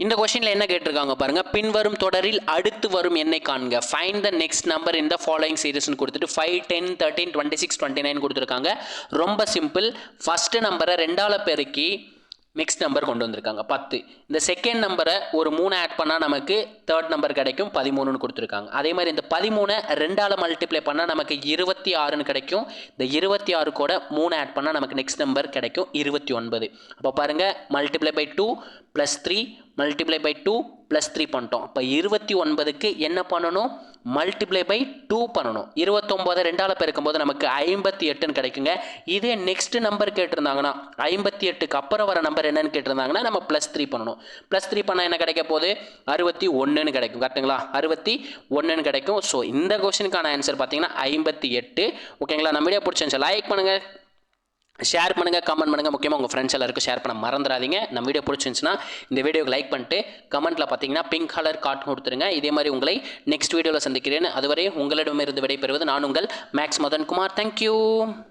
இந்த கொஸ்டின்ல என்ன கேட்டிருக்காங்க பாருங்க, பின்வரும் தொடரில் அடுத்து வரும் எண்ணை காண்க. Find the next number in the following சீரிஸ்னு கொடுத்துட்டு 5, 10, 13, 26, 29 கொடுத்துருக்காங்க. ரொம்ப சிம்பிள். ஃபர்ஸ்ட் நம்பரை 2ஆல் பெருக்கி நெக்ஸ்ட் நம்பர் கொண்டு வந்திருக்காங்க 10. இந்த செகண்ட் நம்பரை ஒரு 3 ஆட் பண்ணால் நமக்கு தேர்ட் நம்பர் கிடைக்கும் 13ன்னு கொடுத்துருக்காங்க. அதே மாதிரி இந்த 13 2ஆல் மல்டிப்ளை பண்ணால் நமக்கு 26ன்னு கிடைக்கும். இந்த 26 கூட 3 ஆட் பண்ணால் நமக்கு நெக்ஸ்ட் நம்பர் கிடைக்கும் 29. அப்போ பாருங்கள், மல்டிப்ளை பை 2 + 3 மல்டிப்ளை பை 2 + 3 பண்ணிட்டோம். இப்போ 29க்கு என்ன பண்ணணும்? மல்டிப்ளை பை 2 பண்ணணும். 29 2ஆல் பெருக்கும்போது நமக்கு 58ன்னு கிடைக்குங்க. இதே நெக்ஸ்ட் நம்பர் கேட்டிருந்தாங்கன்னா 58க்கு அப்புறம் வர நம்பர் என்னன்னு கேட்டிருந்தாங்கன்னா நம்ம +3 பண்ணணும். +3 பண்ணால் என்ன கிடைக்க போகுது? 61ன்னு கிடைக்கும். கரெக்டுங்களா? 61ன்னு கிடைக்கும். ஸோ இந்த கொஸ்டினுக்கான ஆன்சர் பார்த்தீங்கன்னா 58. ஓகேங்களா? நம்ம வீடியோ பிடிச்சிருந்துச்சு லைக் பண்ணுங்கள், ஷேர் பண்ணுங்கள், கமெண்ட் பண்ணுங்கள். முக்கியமாக உங்கள் ஃப்ரெண்ட்ஸ் எல்லாருக்கும் ஷேர் பண்ண மறந்துடாதீங்க. நம்ம வீடியோ பிடிச்சிருந்துச்சுன்னா இந்த வீடியோக்கு லைக் பண்ணிட்டு கமெண்ட்டில் பார்த்தீங்கன்னா பிங்க் கலர் கார்ட் கொடுத்துருங்க. இதே மாதிரி உங்களை நெக்ஸ்ட் வீடியோவில் சந்திக்கிறேன். அதுவரை உங்களிடமிருந்து விடைபெறுவது நான் உங்கள் மேக்ஸ் மதன் குமார். தேங்க்யூ.